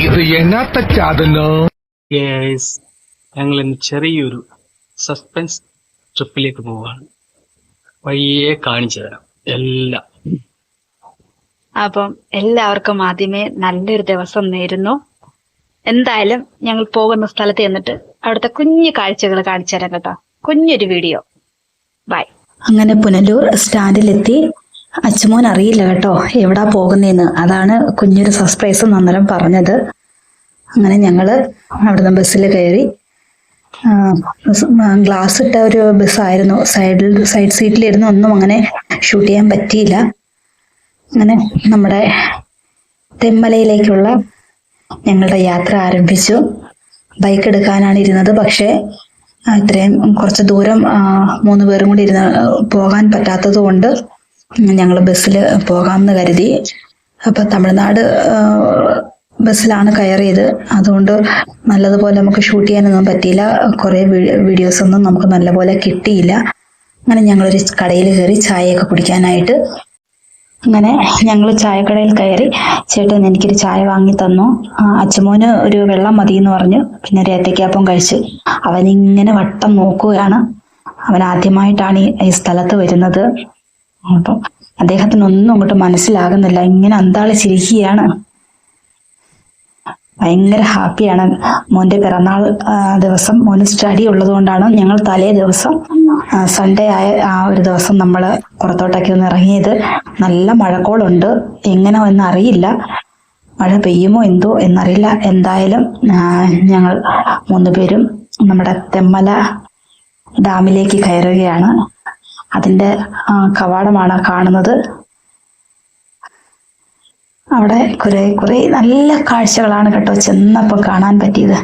ഇത് എന്നാത്ത ചാതനോ? ഞങ്ങൾ ഇന്ന് ചെറിയൊരു സസ്പെൻസ് ട്രിപ്പിലേക്ക് പോവാണ്. വഴിയെ കാണിച്ചു തരാം എല്ലാം. അപ്പം എല്ലാവർക്കും ആദ്യമേ നല്ലൊരു ദിവസം നേരുന്നു. എന്തായാലും ഞങ്ങൾ പോകുന്ന സ്ഥലത്ത് ചെന്നിട്ട് അവിടുത്തെ കുഞ്ഞു കാഴ്ചകൾ കാണിച്ചു തരാം കേട്ടോ. കുഞ്ഞൊരു വീഡിയോ. ബൈ. അങ്ങനെ പുനലൂർ സ്റ്റാൻഡിലെത്തി. അച്ചുമോൻ അറിയില്ല കേട്ടോ എവിടാ പോകുന്നതെന്ന്. അതാണ് കുഞ്ഞൊരു സർപ്രൈസ് അന്നേരം പറഞ്ഞത്. അങ്ങനെ ഞങ്ങള് അവിടുന്ന് ബസ്സിൽ കയറി. ഗ്ലാസ് ഇട്ട ഒരു ബസ്സായിരുന്നു. സൈഡ് സീറ്റിലിരുന്ന് ഒന്നും അങ്ങനെ ഷൂട്ട് ചെയ്യാൻ പറ്റിയില്ല. അങ്ങനെ നമ്മുടെ തെന്മലയിലേക്കുള്ള ഞങ്ങളുടെ യാത്ര ആരംഭിച്ചു. ബൈക്ക് എടുക്കാനാണ് ഇരുന്നത്. പക്ഷേ ഇത്രയും കുറച്ച് ദൂരം 3 പേരും കൂടി ഇരുന്ന് പോകാൻ പറ്റാത്തത് കൊണ്ട് ഞങ്ങൾ ബസ്സിൽ പോകാമെന്ന് കരുതി. അപ്പൊ തമിഴ്നാട് ബസ്സിലാണ് കയറിയത്. അതുകൊണ്ട് നല്ലതുപോലെ നമുക്ക് ഷൂട്ട് ചെയ്യാനൊന്നും പറ്റിയില്ല. കുറേ വീഡിയോസ് ഒന്നും നമുക്ക് നല്ലപോലെ കിട്ടിയില്ല. അങ്ങനെ ഞങ്ങളൊരു കടയിൽ കയറി ചായയൊക്കെ കുടിക്കാനായിട്ട്. അങ്ങനെ ഞങ്ങൾ ചായക്കടയിൽ കയറി. ചേട്ടൻ എനിക്കൊരു ചായ വാങ്ങി തന്നു. അച്ചുമോന് ഒരു വെള്ളം മതി എന്ന് പറഞ്ഞു. പിന്നെ ഒരു ഏത്തയ്ക്കാപ്പം കഴിച്ചു. അവനിങ്ങനെ വട്ടം നോക്കുകയാണ്. അവൻ ആദ്യമായിട്ടാണ് ഈ സ്ഥലത്ത് വരുന്നത്. അപ്പം അദ്ദേഹത്തിനൊന്നും അങ്ങോട്ട് മനസ്സിലാകുന്നില്ല. ഇങ്ങനെ അന്താളിച്ചിരിക്കുകയാണ്. ഭയങ്കര ഹാപ്പിയാണ്. മോന്റെ പിറന്നാൾ ദിവസം മോന് സ്റ്റഡി ഉള്ളത് കൊണ്ടാണ് ഞങ്ങൾ തലേ ദിവസം സൺഡേ ആയ ആ ഒരു ദിവസം നമ്മൾ പുറത്തോട്ടൊക്കെ ഒന്ന് ഇറങ്ങിയത്. നല്ല മഴക്കോളുണ്ട്. എങ്ങനെ എന്നറിയില്ല. മഴ പെയ്യുമോ എന്തോ എന്നറിയില്ല. എന്തായാലും ഞങ്ങൾ 3 പേരും നമ്മുടെ തെന്മല ഡാമിലേക്ക് കയറുകയാണ്. അതിന്റെ കവാടമാണ് കാണുന്നത്. അവിടെ കുറെ നല്ല കാഴ്ചകളാണ് കേട്ടോ ചെന്നപ്പോ കാണാൻ പറ്റിയത്.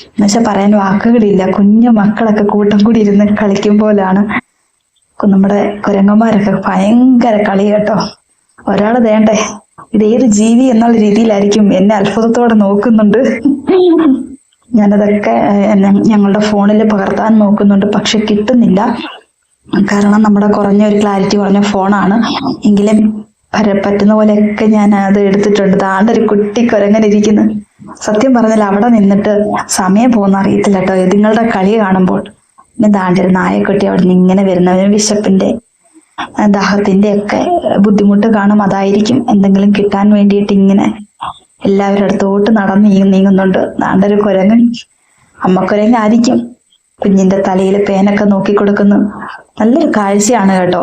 എന്നുവെച്ചാൽ പറയാൻ വാക്കുകളില്ല. കുഞ്ഞു മക്കളൊക്കെ കൂട്ടം കൂടി ഇരുന്ന് കളിക്കും പോലാണ്. നമ്മുടെ കുരങ്ങന്മാരൊക്കെ ഭയങ്കര കളി കേട്ടോ. ഒരാള് വേണ്ടേ ഇതേത് ജീവി എന്നുള്ള രീതിയിലായിരിക്കും എന്നെ അത്ഭുതത്തോടെ നോക്കുന്നുണ്ട്. ഞാനതൊക്കെ ഞങ്ങളുടെ ഫോണിൽ പകർത്താൻ നോക്കുന്നുണ്ട്. പക്ഷെ കിട്ടുന്നില്ല. കാരണം നമ്മുടെ ഒരു ക്ലാരിറ്റി കുറഞ്ഞ ഫോണാണ്. എങ്കിലും പറ്റുന്ന പോലെയൊക്കെ ഞാൻ അത് എടുത്തിട്ടുണ്ട്. താണ്ട ഒരു കുട്ടി കുരങ്ങനിരിക്കുന്നു. സത്യം പറഞ്ഞാൽ അവിടെ നിന്നിട്ട് സമയം പോകുന്ന അറിയത്തില്ല കേട്ടോ ഇതുങ്ങളുടെ കളി കാണുമ്പോൾ. പിന്നെ താണ്ട ഒരു നായക്കുട്ടി അവിടെ നിന്ന് ഇങ്ങനെ വരുന്നവന് വിശപ്പിന്റെ ദാഹത്തിന്റെ ഒക്കെ ബുദ്ധിമുട്ട് കാണും. അതായിരിക്കും എന്തെങ്കിലും കിട്ടാൻ വേണ്ടിയിട്ട് ഇങ്ങനെ എല്ലാവരുടെ അടുത്തോട്ട് നടന്ന് നീങ്ങുന്നുണ്ട്. താണ്ട ഒരു കുരങ്ങൻ, അമ്മക്കുരങ്ങായിരിക്കും. കുഞ്ഞിന്റെ തലയിൽ പേനൊക്കെ നോക്കി കൊടുക്കുന്നു. നല്ലൊരു കാഴ്ചയാണ് കേട്ടോ.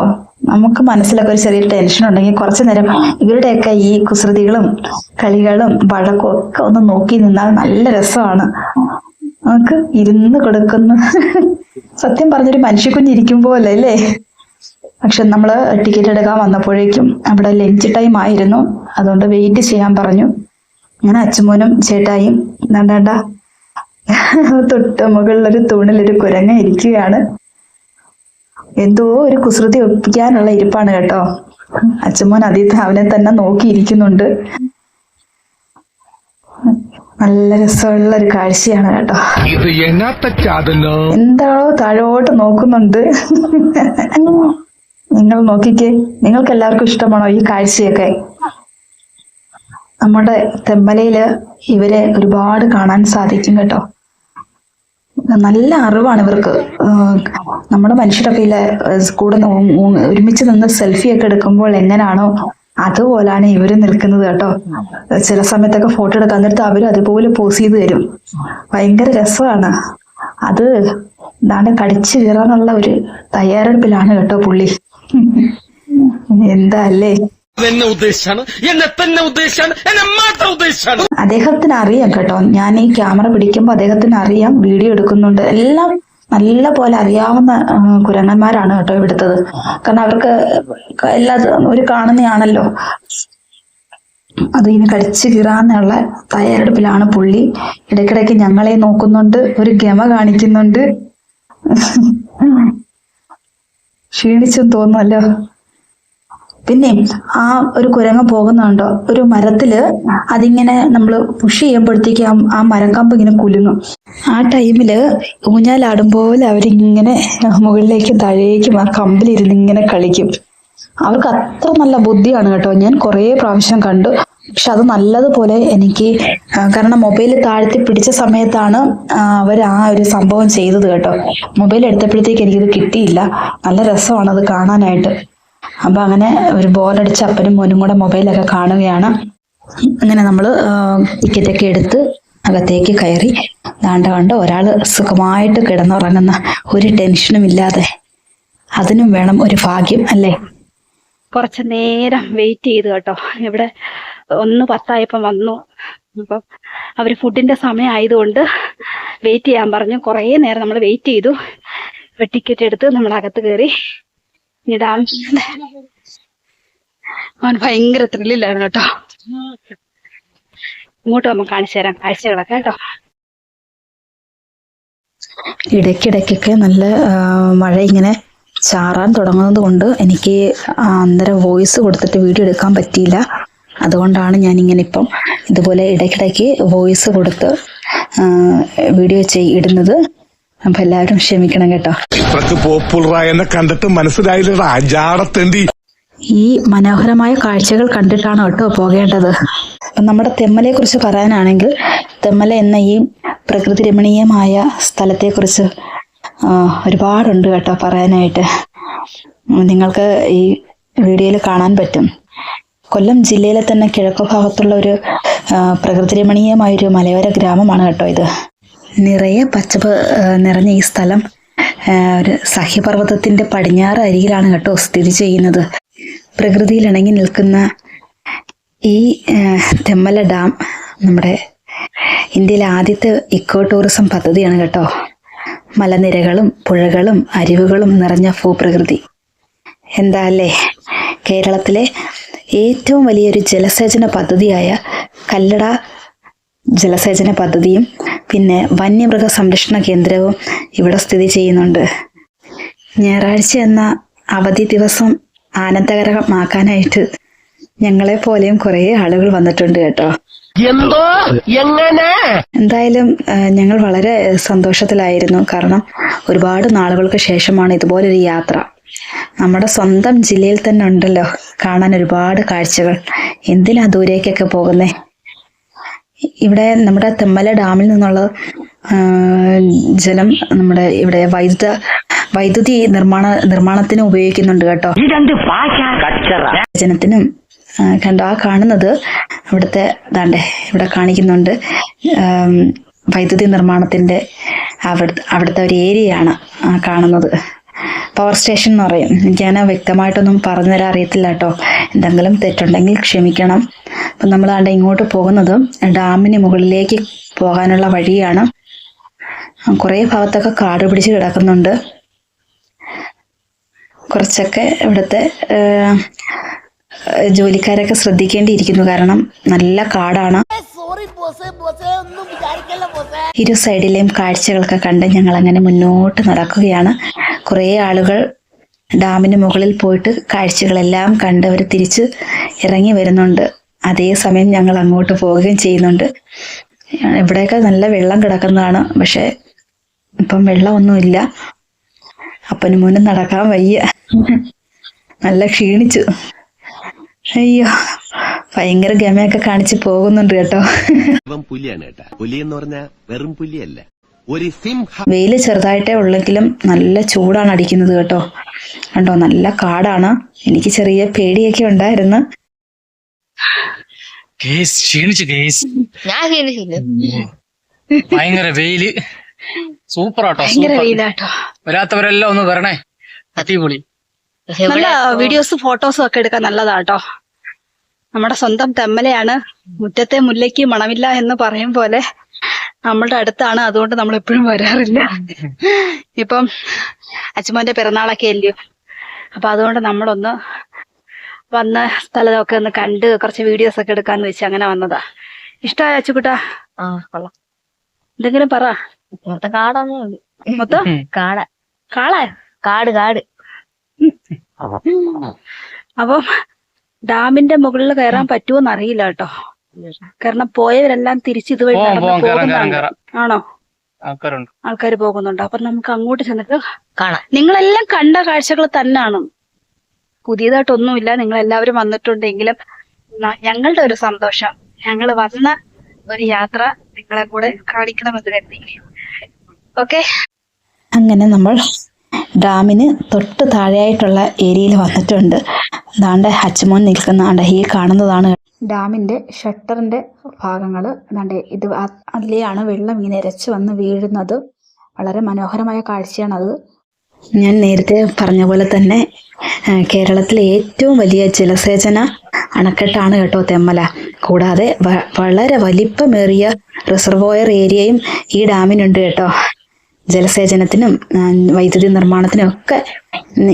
നമുക്ക് മനസ്സിലൊക്കെ ഒരു ചെറിയ ടെൻഷൻ ഉണ്ടെങ്കിൽ കുറച്ചു നേരം ഇവരുടെയൊക്കെ ഈ കുസൃതികളും കളികളും വഴക്കും ഒക്കെ ഒന്ന് നോക്കി നിന്നാൽ നല്ല രസമാണ്. നമുക്ക് ഇരുന്ന് കൊടുക്കുന്നു. സത്യം പറഞ്ഞൊരു മനുഷ്യക്കുഞ്ഞിരിക്കും പോലെ അല്ലേ. പക്ഷെ നമ്മള് ടിക്കറ്റ് എടുക്കാൻ വന്നപ്പോഴേക്കും അവിടെ ലഞ്ച് ടൈം ആയിരുന്നു. അതുകൊണ്ട് വെയിറ്റ് ചെയ്യാൻ പറഞ്ഞു. അങ്ങനെ അച്ചുമോനും ചേട്ടായും എന്താണ്ട തൊട്ട് മുകളിലൊരു തൂണിലൊരു കുരങ്ങ ഇരിക്കുകയാണ്. എന്തോ ഒരു കുസൃതി ഒപ്പിക്കാനുള്ള ഇരിപ്പാണ് കേട്ടോ. അച്ചുമോൻ അവനെ തന്നെ നോക്കിയിരിക്കുന്നുണ്ട്. നല്ല രസമുള്ള ഒരു കാഴ്ചയാണ് കേട്ടോ. എന്താണോ താഴോട്ട് നോക്കുന്നുണ്ട്. നിങ്ങൾ നോക്കിക്കേ. നിങ്ങൾക്ക് എല്ലാവർക്കും ഇഷ്ടമാണോ ഈ കാഴ്ചയൊക്കെ? നമ്മുടെ തെന്മലയില് ഇവരെ ഒരുപാട് കാണാൻ സാധിക്കും കേട്ടോ. നല്ല അറിവാണ് ഇവർക്ക്. നമ്മുടെ മനുഷ്യരൊക്കെ ഇല്ല കൂടെ ഒരുമിച്ച് നിന്ന് സെൽഫിയൊക്കെ എടുക്കുമ്പോൾ എങ്ങനെയാണോ അതുപോലാണ് ഇവര് നിൽക്കുന്നത് കേട്ടോ. ചില സമയത്തൊക്കെ ഫോട്ടോ എടുക്കാൻ നേരത്ത് അവരും അതുപോലെ പോസ് ചെയ്ത് തരും. ഭയങ്കര രസമാണ്. അത് എന്താണ് കടിച്ചു കയറാനുള്ള ഒരു തയ്യാറെടുപ്പിലാണ് കേട്ടോ പുള്ളി. എന്താ അല്ലേ. അദ്ദേഹത്തിന് അറിയാം കേട്ടോ. ഞാൻ ഈ ക്യാമറ പിടിക്കുമ്പോ അദ്ദേഹത്തിന് അറിയാം വീഡിയോ എടുക്കുന്നുണ്ട്. എല്ലാം നല്ല പോലെ അറിയാവുന്ന കുരങ്ങന്മാരാണ് കേട്ടോ ഇവിടുത്തത്. കാരണം അവർക്ക് എല്ലാ ഒരു കാണുന്നതാണല്ലോ. അത് ഇനി കടിച്ചു കീറാന്നുള്ള തയ്യാറെടുപ്പിലാണ് പുള്ളി. ഇടയ്ക്കിടയ്ക്ക് ഞങ്ങളെ നോക്കുന്നുണ്ട്. ഒരു ഗമ കാണിക്കുന്നുണ്ട്. ക്ഷീണിച്ചെന്ന് തോന്നുന്നല്ലോ. പിന്നെ ആ ഒരു കുരങ്ങ പോകുന്നുണ്ടോ ഒരു മരത്തില് അതിങ്ങനെ നമ്മൾ പുഷ് ചെയ്യുമ്പോഴത്തേക്ക് ആ മരക്കമ്പ് ഇങ്ങനെ കുലുങ്ങും. ആ ടൈമില് ഊഞ്ഞാലാടും പോലെ അവരിങ്ങനെ മുകളിലേക്കും താഴേക്കും ആ കമ്പിലിരുന്ന് ഇങ്ങനെ കളിക്കും. അവർക്ക് അത്ര നല്ല ബുദ്ധിയാണ് കേട്ടോ. ഞാൻ കുറേ പ്രാവശ്യം കണ്ടു, പക്ഷെ അത് നല്ലതുപോലെ എനിക്ക് കാരണം മൊബൈൽ താഴ്ത്തി പിടിച്ച സമയത്താണ് അവർ ആ ഒരു സംഭവം ചെയ്തത് കേട്ടോ. മൊബൈൽ എടുത്തപ്പോഴത്തേക്ക് എനിക്കിത് കിട്ടിയില്ല. നല്ല രസമാണ് അത് കാണാനായിട്ട്. അപ്പൊ അങ്ങനെ ഒരു ബോലടിച്ച് അപ്പനും മോനും കൂടെ മൊബൈലൊക്കെ കാണുകയാണ്. അങ്ങനെ നമ്മള് ടിക്കറ്റൊക്കെ എടുത്ത് അകത്തേക്ക് കയറി. കണ്ട് ഒരാള് സുഖമായിട്ട് കിടന്നുറങ്ങുന്ന, ഒരു ടെൻഷനും ഇല്ലാതെ. അതിനും വേണം ഒരു ഭാഗ്യം അല്ലേ. കുറച്ചു നേരം വെയിറ്റ് ചെയ്തു കേട്ടോ. ഇവിടെ 1:10 വന്നു. അപ്പം അവര് ഫുഡിന്റെ സമയം ആയതുകൊണ്ട് വെയിറ്റ് ചെയ്യാൻ പറഞ്ഞു. കുറേ നേരം നമ്മൾ വെയിറ്റ് ചെയ്തു. ടിക്കറ്റ് എടുത്ത് നമ്മൾ അകത്ത് കയറി. ഡാം അവൻ ഭയങ്കര ത്രില്ലില്ലായിരുന്നു കേട്ടോ. ഇങ്ങോട്ട് നമുക്ക് കാണിച്ചു തരാം കാഴ്ചകളൊക്കെ കേട്ടോ. ഇടയ്ക്കിടയ്ക്കൊക്കെ നല്ല മഴ ഇങ്ങനെ ചാറാൻ തുടങ്ങുന്നത് കൊണ്ട് എനിക്ക് അന്നേരം വോയിസ് കൊടുത്തിട്ട് വീഡിയോ എടുക്കാൻ പറ്റിയില്ല. അതുകൊണ്ടാണ് ഞാനിങ്ങനെ ഇപ്പം ഇതുപോലെ ഇടയ്ക്കിടയ്ക്ക് വോയിസ് കൊടുത്ത് വീഡിയോ ഇടുന്നത്. അപ്പൊ എല്ലാവരും ക്ഷമിക്കണം കേട്ടോ. പോപ്പുലറായെന്നെ കണ്ടിട്ട് മനസ്സിലായില്ലടാ ജാടത്തേണ്ടി. ഈ മനോഹരമായ കാഴ്ചകൾ കണ്ടിട്ടാണ് കേട്ടോ പോകേണ്ടത്. നമ്മുടെ തെമ്മലയെ കുറിച്ച് പറയാനാണെങ്കിൽ, തെമ്മല എന്ന ഈ പ്രകൃതി രമണീയമായ സ്ഥലത്തെക്കുറിച്ച് ഒരുപാടുണ്ട് കേട്ടോ പറയാനായിട്ട്. നിങ്ങൾക്ക് ഈ വീഡിയോയിൽ കാണാൻ പറ്റും. കൊല്ലം ജില്ലയിലെ തന്നെ കിഴക്കു ഭാഗത്തുള്ള ഒരു പ്രകൃതി രമണീയമായൊരു മലയോര ഗ്രാമമാണ് കേട്ടോ ഇത്. നിറയെ പച്ചപ്പ് നിറഞ്ഞ ഈ സ്ഥലം ഒരു സഹ്യപർവ്വതത്തിന്റെ പടിഞ്ഞാറ് അരികിലാണ് കേട്ടോ സ്ഥിതി ചെയ്യുന്നത്. പ്രകൃതിയിൽ ഇണങ്ങി നിൽക്കുന്ന ഈ തെമ്മല ഡാം നമ്മുടെ ഇന്ത്യയിലെ ആദ്യത്തെ ഇക്കോ ടൂറിസം പദ്ധതിയാണ് കേട്ടോ. മലനിരകളും പുഴകളും അരുവികളും നിറഞ്ഞ ഭൂപ്രകൃതി. എന്താ അല്ലേ. കേരളത്തിലെ ഏറ്റവും വലിയൊരു ജലസേചന പദ്ധതിയായ കല്ലട ജലസേചന പദ്ധതിയും പിന്നെ വന്യമൃഗ സംരക്ഷണ കേന്ദ്രവും ഇവിടെ സ്ഥിതി ചെയ്യുന്നുണ്ട്. ഞായറാഴ്ച എന്ന അവധി ദിവസം ആനന്ദകരമാക്കാനായിട്ട് ഞങ്ങളെ പോലെയും കുറേ ആളുകൾ വന്നിട്ടുണ്ട് കേട്ടോ. എന്തായാലും ഞങ്ങൾ വളരെ സന്തോഷത്തിലായിരുന്നു. കാരണം ഒരുപാട് നാളുകൾക്ക് ശേഷമാണ് ഇതുപോലൊരു യാത്ര. നമ്മുടെ സ്വന്തം ജില്ലയിൽ തന്നെ ഉണ്ടല്ലോ കാണാൻ ഒരുപാട് കാഴ്ചകൾ. എന്തിനാ ദൂരേക്കൊക്കെ പോകുന്നേ. ഇവിടെ നമ്മുടെ തെമ്മല ഡാമിൽ നിന്നുള്ള ജലം നമ്മുടെ ഇവിടെ വൈദ്യുതി നിർമ്മാണത്തിന് ഉപയോഗിക്കുന്നുണ്ട് കേട്ടോ. ജനത്തിനും കണ്ടോ ആ കാണുന്നത് ഇവിടുത്തെ ഇവിടെ കാണിക്കുന്നുണ്ട്. വൈദ്യുതി നിർമ്മാണത്തിന്റെ അവിടുത്തെ ഒരു ഏരിയയാണ് കാണുന്നത്. പവർ സ്റ്റേഷൻ എന്ന് പറയും. എനിക്കങ്ങനെ വ്യക്തമായിട്ടൊന്നും പറഞ്ഞുതരാൻ അറിയത്തില്ല കേട്ടോ. എന്തെങ്കിലും തെറ്റുണ്ടെങ്കിൽ ക്ഷമിക്കണം. അപ്പം നമ്മൾ ഇങ്ങോട്ട് പോകുന്നത് ഡാമിന് മുകളിലേക്ക് പോകാനുള്ള വഴിയാണ്. കുറേ ഭാഗത്തൊക്കെ കാട് പിടിച്ച് കിടക്കുന്നുണ്ട്. കുറച്ചൊക്കെ ഇവിടുത്തെ ജോലിക്കാരൊക്കെ ശ്രദ്ധിക്കേണ്ടിയിരിക്കുന്നു. കാരണം നല്ല കാടാണ്. ഇരു സൈഡിലെയും കാഴ്ചകളൊക്കെ കണ്ട് ഞങ്ങൾ അങ്ങനെ മുന്നോട്ട് നടക്കുകയാണ്. കുറേ ആളുകൾ ഡാമിന് മുകളിൽ പോയിട്ട് കാഴ്ചകളെല്ലാം കണ്ട് അവർ തിരിച്ച് ഇറങ്ങി വരുന്നുണ്ട്. അതേസമയം ഞങ്ങൾ അങ്ങോട്ട് പോവുകയും ചെയ്യുന്നുണ്ട്. ഇവിടെയൊക്കെ നല്ല വെള്ളം കിടക്കുന്നതാണ്. പക്ഷെ ഇപ്പം വെള്ളമൊന്നുമില്ല. അപ്പനും മോനും നടക്കാൻ വയ്യ. നല്ല ക്ഷീണിച്ചു. അയ്യോ, ഭയങ്കര ഗമയൊക്കെ കാണിച്ച് പോകുന്നുണ്ട് കേട്ടോ. വെയില് ചെറുതായിട്ടേ ഉള്ളെങ്കിലും നല്ല ചൂടാണ് അടിക്കുന്നത് കേട്ടോ. കണ്ടോ, നല്ല കാടാണ്. എനിക്ക് ചെറിയ പേടിയൊക്കെ ഉണ്ടായിരുന്നു. ഭയങ്കര വെയില്. സൂപ്പറാട്ടോ, ഭയങ്കര വെയിലാട്ടോ. വരാത്തവരെല്ലാം ഒന്ന് വരണേ. അടിപൊളി. നല്ല വീഡിയോസും ഫോട്ടോസും ഒക്കെ എടുക്കാൻ നല്ലതാട്ടോ. നമ്മുടെ സ്വന്തം തെമ്മലയാണ്. മുറ്റത്തെ മുല്ലയ്ക്ക് മണമില്ല എന്ന് പറയും പോലെ നമ്മളുടെ അടുത്താണ്. അതുകൊണ്ട് നമ്മൾ എപ്പോഴും വരാറില്ല. ഇപ്പം അച്ഛമ്മന്റെ പിറന്നാളൊക്കെ അല്ലയോ. അപ്പൊ അതുകൊണ്ട് നമ്മളൊന്ന് വന്ന സ്ഥലമൊക്കെ ഒന്ന് കണ്ട് കുറച്ച് വീഡിയോസ് ഒക്കെ എടുക്കാന്ന് വെച്ച് അങ്ങനെ വന്നതാ. ഇഷ്ടമായ അച്ചുകുട്ടാ? എന്തെങ്കിലും പറ. മൊത്തം കാടാണ്. മൊത്തം കാട് അപ്പം ഡാമിന്റെ മുകളിൽ കയറാൻ പറ്റുമോന്ന് അറിയില്ല കേട്ടോ. കാരണം പോയവരെല്ലാം തിരിച്ച് ഇതുവഴി ആണോ? ആൾക്കാർ പോകുന്നുണ്ട്. അപ്പൊ നമുക്ക് അങ്ങോട്ട് ചെന്നിട്ട് കാണാം. നിങ്ങളെല്ലാം കണ്ട കാഴ്ചകൾ തന്നെയാണ്. പുതിയതായിട്ടൊന്നുമില്ല, നിങ്ങൾ എല്ലാവരും വന്നിട്ടുണ്ടെങ്കിലും ഞങ്ങളുടെ ഒരു സന്തോഷം, ഞങ്ങൾ വന്ന ഒരു യാത്ര നിങ്ങളെ കൂടെ കാണിക്കണമെന്ന് കരുതി. ഓക്കെ, അങ്ങനെ നമ്മൾ ഡാമിന് തൊട്ട് താഴെയായിട്ടുള്ള ഏരിയയിൽ വന്നിട്ടുണ്ട്. ദാണ്ടെ അച്ചുമോൻ നിൽക്കുന്ന ഈ കാണുന്നതാണ് ഡാമിന്റെ ഷട്ടറിന്റെ ഭാഗങ്ങൾ. ദാണ്ടെ ഇത് അതിലെയാണ് വെള്ളം ഇങ്ങനെ ഇരച്ചു വന്ന് വീഴുന്നത്. വളരെ മനോഹരമായ കാഴ്ചയാണത്. ഞാൻ നേരത്തെ പറഞ്ഞ പോലെ തന്നെ കേരളത്തിലെ ഏറ്റവും വലിയ ജലസേചന അണക്കെട്ടാണ് കേട്ടോ തെന്മല. കൂടാതെ വളരെ വലിപ്പമേറിയ റിസർവോയർ ഏരിയയും ഈ ഡാമിനുണ്ട് കേട്ടോ. ജലസേചനത്തിനും വൈദ്യുതി നിർമ്മാണത്തിനും ഒക്കെ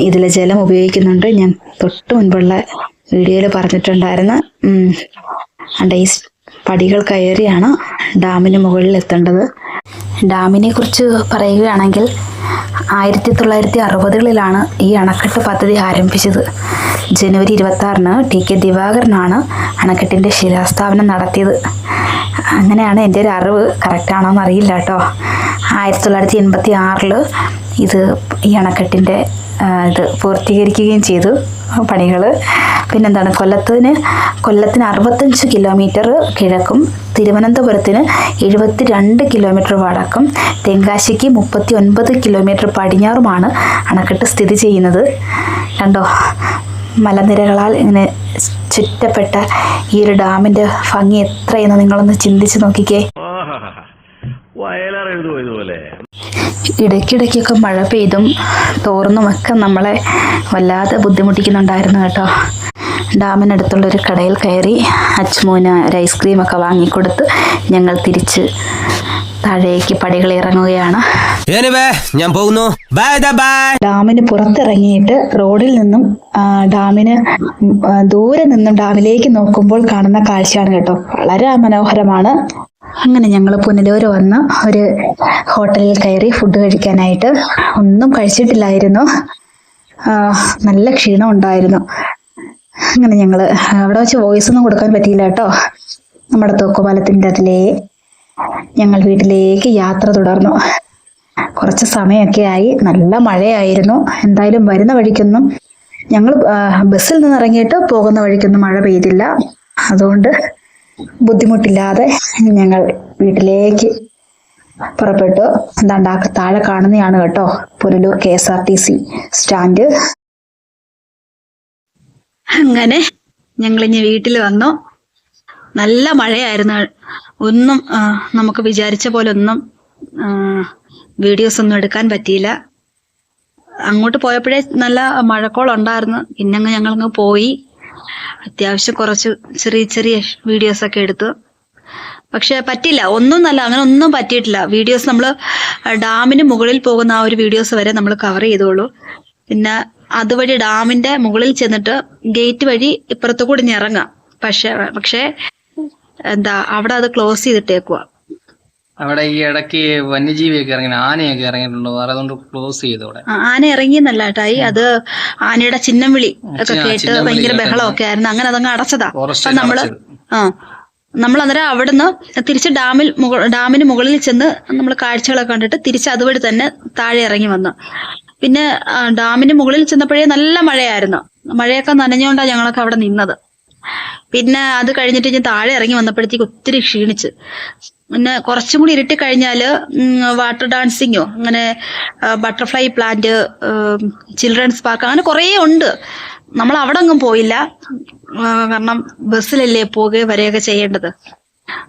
ഇതിലെ ജലം ഉപയോഗിക്കുന്നുണ്ട്. ഞാൻ തൊട്ട് മുൻപുള്ള വീഡിയോയിൽ പറഞ്ഞിട്ടുണ്ടായിരുന്നു. ഈ പടികൾ കയറിയാണ് ഡാമിന് മുകളിൽ എത്തേണ്ടത്. ഡാമിനെ കുറിച്ച് പറയുകയാണെങ്കിൽ 1960കളിലാണ് ഈ അണക്കെട്ട് പദ്ധതി ആരംഭിച്ചത്. ജനുവരി 26-ന് TK ദിവാകരനാണ് അണക്കെട്ടിൻ്റെ ശിലാസ്ഥാപനം നടത്തിയത്. അങ്ങനെയാണ് എൻ്റെ ഒരു അറിവ്. കറക്റ്റാണോ എന്നറിയില്ല കേട്ടോ. 1986-ൽ ഈ അണക്കെട്ടിൻ്റെ ഇത് പൂർത്തീകരിക്കുകയും ചെയ്തു പണികൾ. പിന്നെന്താണ്, കൊല്ലത്തിന് 65 കിലോമീറ്റർ കിഴക്കും തിരുവനന്തപുരത്തിന് 72 കിലോമീറ്റർ വടക്കും തെങ്കാശിക്ക് 39 കിലോമീറ്റർ പടിഞ്ഞാറുമാണ് അണക്കെട്ട് സ്ഥിതി ചെയ്യുന്നത്. കണ്ടോ, മലനിരകളാൽ ഇങ്ങനെ ചുറ്റപ്പെട്ട ഈ ഒരു ഡാമിൻ്റെ ഭംഗി എത്രയെന്ന് നിങ്ങളൊന്ന് ചിന്തിച്ച് നോക്കിക്കേ. ഇടയ്ക്കിടയ്ക്കൊക്കെ മഴ പെയ്തും തോർന്നുമൊക്കെ നമ്മളെ വല്ലാതെ ബുദ്ധിമുട്ടിക്കുന്നുണ്ടായിരുന്നു കേട്ടോ. ഡാമിനടുത്തുള്ളൊരു കടയിൽ കയറി അച്ചുമോന് ഒരു ഐസ്ക്രീമൊക്കെ വാങ്ങിക്കൊടുത്ത് ഞങ്ങൾ തിരിച്ച് താഴേക്ക് പടികൾ ഇറങ്ങുകയാണ്. ഞാൻ പോകുന്നു. ഡാമിന് പുറത്തിറങ്ങിയിട്ട് റോഡിൽ നിന്നും ഡാമിന് ദൂരെ നിന്നും ഡാമിലേക്ക് നോക്കുമ്പോൾ കാണുന്ന കാഴ്ചയാണ് കേട്ടോ. വളരെ മനോഹരമാണ്. അങ്ങനെ ഞങ്ങൾ പുനലൂർ വന്ന് ഒരു ഹോട്ടലിൽ കയറി ഫുഡ് കഴിക്കാനായിട്ട്. ഒന്നും കഴിച്ചിട്ടില്ലായിരുന്നു, നല്ല ക്ഷീണം ഉണ്ടായിരുന്നു. അങ്ങനെ ഞങ്ങൾ അവിടെ വെച്ച് വോയിസ് ഒന്നും കൊടുക്കാൻ പറ്റിയില്ല കേട്ടോ. നമ്മുടെ തൂക്കുപാലത്തിൻ്റെ അതിലേ ഞങ്ങൾ വീട്ടിലേക്ക് യാത്ര തുടർന്നു. കുറച്ച് സമയമൊക്കെ ആയി, നല്ല മഴയായിരുന്നു. എന്തായാലും വരുന്ന വഴിക്കൊന്നും ഞങ്ങൾ ബസ്സിൽ നിന്ന് ഇറങ്ങിയിട്ട് പോകുന്ന വഴിക്കൊന്നും മഴ പെയ്തില്ല. അതുകൊണ്ട് ബുദ്ധിമുട്ടില്ലാതെ ഞങ്ങൾ വീട്ടിലേക്ക് പുറപ്പെട്ടു. എന്താണ്ട് താഴെ കാണുന്നതാണ് കേട്ടോ പുനലൂർ KSRTC സ്റ്റാൻഡ്. അങ്ങനെ ഞങ്ങളിഞ്ഞ് വീട്ടിൽ വന്നു. നല്ല മഴയായിരുന്നു. ഒന്നും നമുക്ക് വിചാരിച്ച പോലെ ഒന്നും വീഡിയോസ് ഒന്നും എടുക്കാൻ പറ്റിയില്ല. അങ്ങോട്ട് പോയപ്പോഴേ നല്ല മഴക്കോളുണ്ടായിരുന്നു. പിന്നെ ഞങ്ങളങ്ങ് പോയി. അത്യാവശ്യം കുറച്ച് ചെറിയ ചെറിയ വീഡിയോസ് ഒക്കെ എടുത്തു. പക്ഷെ പറ്റില്ല, അങ്ങനെ ഒന്നും പറ്റിയിട്ടില്ല. വീഡിയോസ് നമ്മൾ ഡാമിന് മുകളിൽ പോകുന്ന ആ ഒരു വീഡിയോസ് വരെ നമ്മൾ കവർ ചെയ്തോളൂ. പിന്നെ അതുവഴി ഡാമിന്റെ മുകളിൽ ചെന്നിട്ട് ഗേറ്റ് വഴി ഇപ്പുറത്തു കൂടി ഇറങ്ങാം. പക്ഷേ അവിടെ അത് ക്ലോസ് ചെയ്തിട്ടേക്കുക. അവിടെ ഈ ഇടയ്ക്ക് വന്യജീവിയൊക്കെ ഇറങ്ങി, ആനയൊക്കെ ഇറങ്ങിയിട്ടുണ്ടോ? അതുകൊണ്ട് ക്ലോസ് ചെയ്തു. അവിടെ ആന ഇറങ്ങിയെന്നല്ല കേട്ടായി, അത് ആനയുടെ ചിഹ്നം വിളി ഒക്കെ കേട്ട് ഭയങ്കര ബഹളമൊക്കെ ആയിരുന്നു. അങ്ങനെ അതങ്ങ് അടച്ചതാ. അപ്പൊ നമ്മൾ അന്നേരം അവിടുന്ന് തിരിച്ച് ഡാമിന് മുകളിൽ ചെന്ന് നമ്മൾ കാഴ്ചകളൊക്കെ കണ്ടിട്ട് തിരിച്ച് അതുവഴി തന്നെ താഴെ ഇറങ്ങി വന്നു. പിന്നെ ഡാമിന് മുകളിൽ ചെന്നപ്പോഴേ നല്ല മഴയായിരുന്നു. മഴയൊക്കെ നനഞ്ഞുകൊണ്ടാണ് ഞങ്ങളൊക്കെ അവിടെ നിന്നത്. പിന്നെ അത് കഴിഞ്ഞിട്ട് ഞാൻ താഴെ ഇറങ്ങി വന്നപ്പോഴത്തേക്ക് ഒത്തിരി ക്ഷീണിച്ച്. പിന്നെ കുറച്ചും കൂടി ഇരുട്ടി കഴിഞ്ഞാല് വാട്ടർ ഡാൻസിങ്ങോ അങ്ങനെ ബട്ടർഫ്ലൈ പ്ലാന്റ്, ചിൽഡ്രൻസ് പാർക്ക് അങ്ങനെ കുറേ ഉണ്ട്. നമ്മൾ അവിടെ ഒന്നും പോയില്ല, കാരണം ബസ്സിലല്ലേ പോകുകയും വരികയൊക്കെ ചെയ്യേണ്ടത്.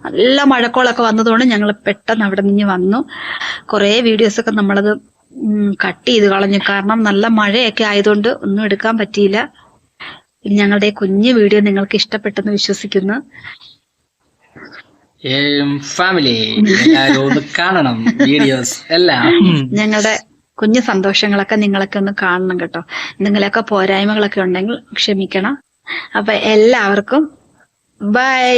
നല്ല മഴക്കോളൊക്കെ വന്നതുകൊണ്ട് ഞങ്ങൾ പെട്ടെന്ന് അവിടെ നിന്ന് വന്നു. കുറേ വീഡിയോസൊക്കെ നമ്മളത് കട്ട് ചെയ്ത് കളഞ്ഞു, കാരണം നല്ല മഴയൊക്കെ ആയതുകൊണ്ട് ഒന്നും എടുക്കാൻ പറ്റിയില്ല. ഞങ്ങളുടെ കുഞ്ഞു വീഡിയോ നിങ്ങൾക്ക് ഇഷ്ടപ്പെട്ടെന്ന് വിശ്വസിക്കുന്നു. ഫാമിലി കാണണം വീഡിയോസ് എല്ലാം. ഞങ്ങളുടെ കുഞ്ഞു സന്തോഷങ്ങളൊക്കെ നിങ്ങളൊക്കെ ഒന്ന് കാണണം കേട്ടോ. എന്തെങ്കിലുമൊക്കെ പോരായ്മകളൊക്കെ ഉണ്ടെങ്കിൽ ക്ഷമിക്കണം. അപ്പൊ എല്ലാവർക്കും ബൈ.